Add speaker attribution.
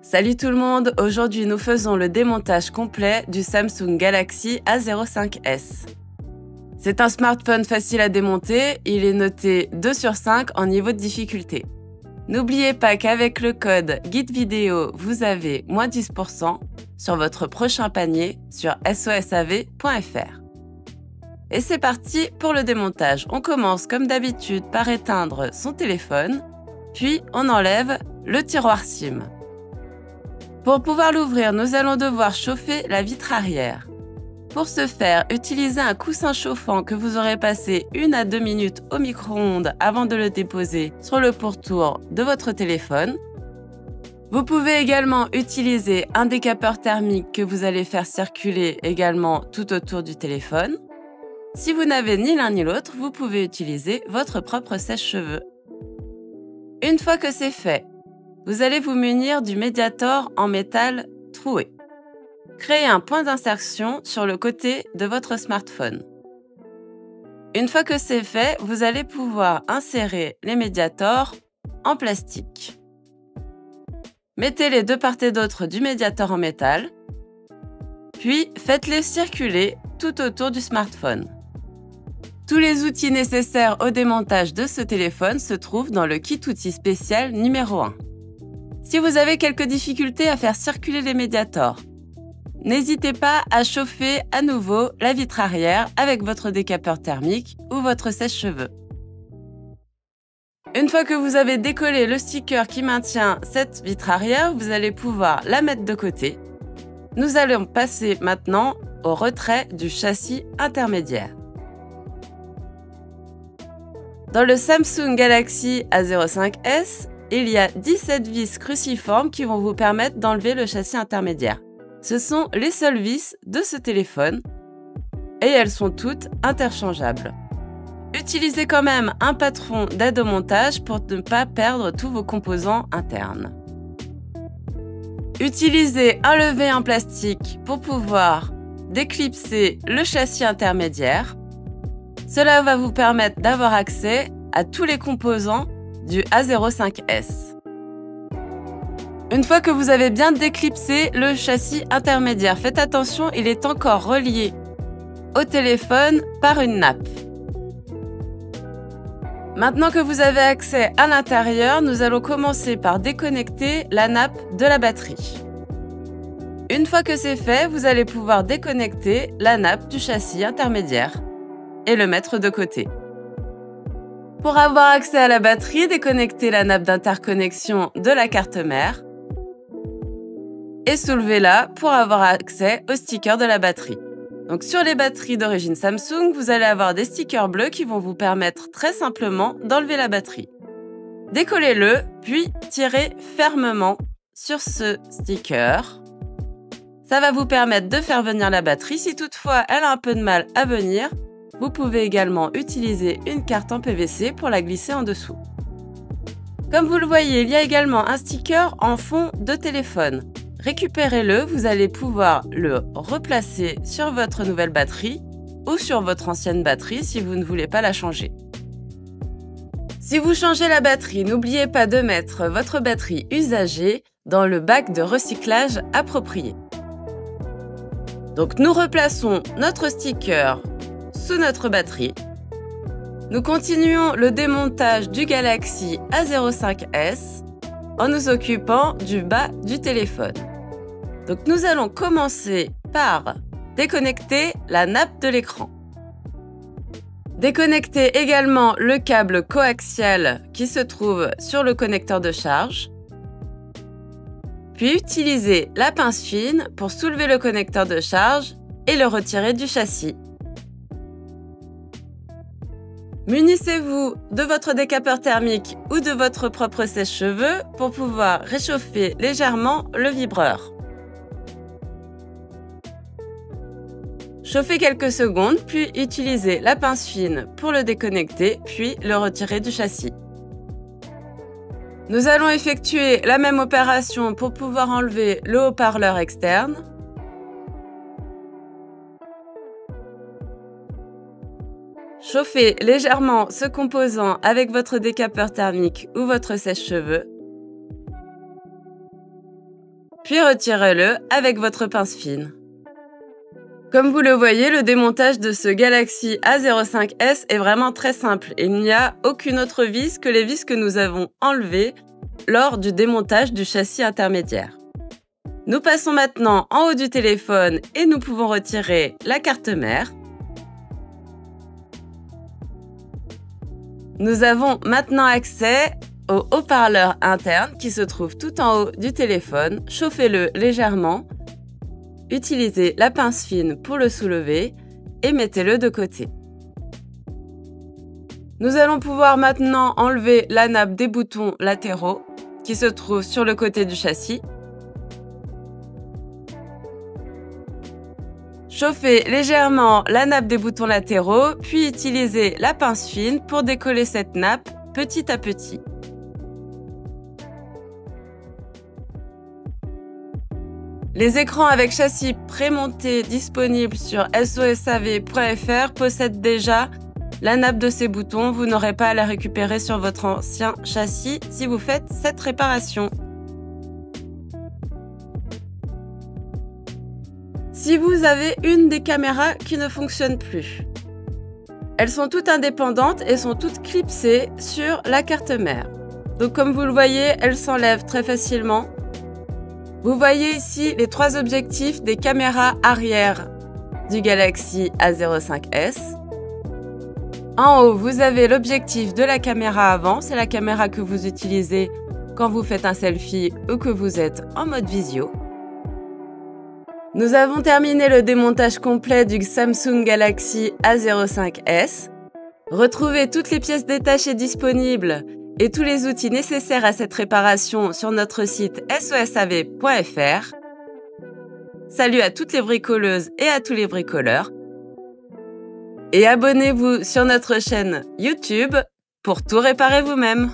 Speaker 1: Salut tout le monde, aujourd'hui nous faisons le démontage complet du Samsung Galaxy A05s. C'est un smartphone facile à démonter, il est noté 2 sur 5 en niveau de difficulté. N'oubliez pas qu'avec le code guide vidéo, vous avez moins 10% sur votre prochain panier sur sosav.fr. Et c'est parti pour le démontage. On commence comme d'habitude par éteindre son téléphone, puis on enlève le tiroir SIM. Pour pouvoir l'ouvrir, nous allons devoir chauffer la vitre arrière. Pour ce faire, utilisez un coussin chauffant que vous aurez passé 1 à 2 minutes au micro-ondes avant de le déposer sur le pourtour de votre téléphone. Vous pouvez également utiliser un décapeur thermique que vous allez faire circuler également tout autour du téléphone. Si vous n'avez ni l'un ni l'autre, vous pouvez utiliser votre propre sèche-cheveux. Une fois que c'est fait, vous allez vous munir du médiator en métal troué. Créez un point d'insertion sur le côté de votre smartphone. Une fois que c'est fait, vous allez pouvoir insérer les médiators en plastique. Mettez-les de part et d'autre du médiator en métal, puis faites-les circuler tout autour du smartphone. Tous les outils nécessaires au démontage de ce téléphone se trouvent dans le kit outils spécial numéro 1. Si vous avez quelques difficultés à faire circuler les médiators, n'hésitez pas à chauffer à nouveau la vitre arrière avec votre décapeur thermique ou votre sèche-cheveux. Une fois que vous avez décollé le sticker qui maintient cette vitre arrière, vous allez pouvoir la mettre de côté. Nous allons passer maintenant au retrait du châssis intermédiaire. Dans le Samsung Galaxy A05s, il y a 17 vis cruciformes qui vont vous permettre d'enlever le châssis intermédiaire. Ce sont les seules vis de ce téléphone et elles sont toutes interchangeables. Utilisez quand même un patron d'aide au montage pour ne pas perdre tous vos composants internes. Utilisez un levier en plastique pour pouvoir déclipser le châssis intermédiaire. Cela va vous permettre d'avoir accès à tous les composants du A05s. Une fois que vous avez bien déclipsé le châssis intermédiaire, faites attention, il est encore relié au téléphone par une nappe. Maintenant que vous avez accès à l'intérieur, nous allons commencer par déconnecter la nappe de la batterie. Une fois que c'est fait, vous allez pouvoir déconnecter la nappe du châssis intermédiaire et le mettre de côté. Pour avoir accès à la batterie, déconnectez la nappe d'interconnexion de la carte mère et soulevez-la pour avoir accès au sticker de la batterie. Donc sur les batteries d'origine Samsung, vous allez avoir des stickers bleus qui vont vous permettre très simplement d'enlever la batterie. Décollez-le, puis tirez fermement sur ce sticker. Ça va vous permettre de faire venir la batterie. Si toutefois elle a un peu de mal à venir, vous pouvez également utiliser une carte en PVC pour la glisser en dessous. Comme vous le voyez, il y a également un sticker en fond de téléphone. Récupérez-le, vous allez pouvoir le replacer sur votre nouvelle batterie ou sur votre ancienne batterie si vous ne voulez pas la changer. Si vous changez la batterie, n'oubliez pas de mettre votre batterie usagée dans le bac de recyclage approprié. Donc nous replaçons notre sticker sous notre batterie. Nous continuons le démontage du Galaxy A05s en nous occupant du bas du téléphone. Donc nous allons commencer par déconnecter la nappe de l'écran. Déconnectez également le câble coaxial qui se trouve sur le connecteur de charge. Puis utilisez la pince fine pour soulever le connecteur de charge et le retirer du châssis. Munissez-vous de votre décapeur thermique ou de votre propre sèche-cheveux pour pouvoir réchauffer légèrement le vibreur. Chauffez quelques secondes, puis utilisez la pince fine pour le déconnecter, puis le retirer du châssis. Nous allons effectuer la même opération pour pouvoir enlever le haut-parleur externe. Chauffez légèrement ce composant avec votre décapeur thermique ou votre sèche-cheveux. puis retirez-le avec votre pince fine. Comme vous le voyez, le démontage de ce Galaxy A05S est vraiment très simple. Il n'y a aucune autre vis que les vis que nous avons enlevées lors du démontage du châssis intermédiaire. Nous passons maintenant en haut du téléphone et nous pouvons retirer la carte mère. Nous avons maintenant accès au haut-parleur interne qui se trouve tout en haut du téléphone. Chauffez-le légèrement. Utilisez la pince fine pour le soulever et mettez-le de côté. Nous allons pouvoir maintenant enlever la nappe des boutons latéraux qui se trouve sur le côté du châssis. Chauffez légèrement la nappe des boutons latéraux, puis utilisez la pince fine pour décoller cette nappe petit à petit. Les écrans avec châssis prémonté disponibles sur sosav.fr possèdent déjà la nappe de ces boutons. Vous n'aurez pas à la récupérer sur votre ancien châssis si vous faites cette réparation. Si vous avez une des caméras qui ne fonctionne plus, elles sont toutes indépendantes et sont toutes clipsées sur la carte mère. Donc comme vous le voyez, elles s'enlèvent très facilement. Vous voyez ici les 3 objectifs des caméras arrière du Galaxy A05S. En haut, vous avez l'objectif de la caméra avant, c'est la caméra que vous utilisez quand vous faites un selfie ou que vous êtes en mode visio. Nous avons terminé le démontage complet du Samsung Galaxy A05S. Retrouvez toutes les pièces détachées disponibles et tous les outils nécessaires à cette réparation sur notre site sosav.fr. Salut à toutes les bricoleuses et à tous les bricoleurs. Et abonnez-vous sur notre chaîne YouTube pour tout réparer vous-même.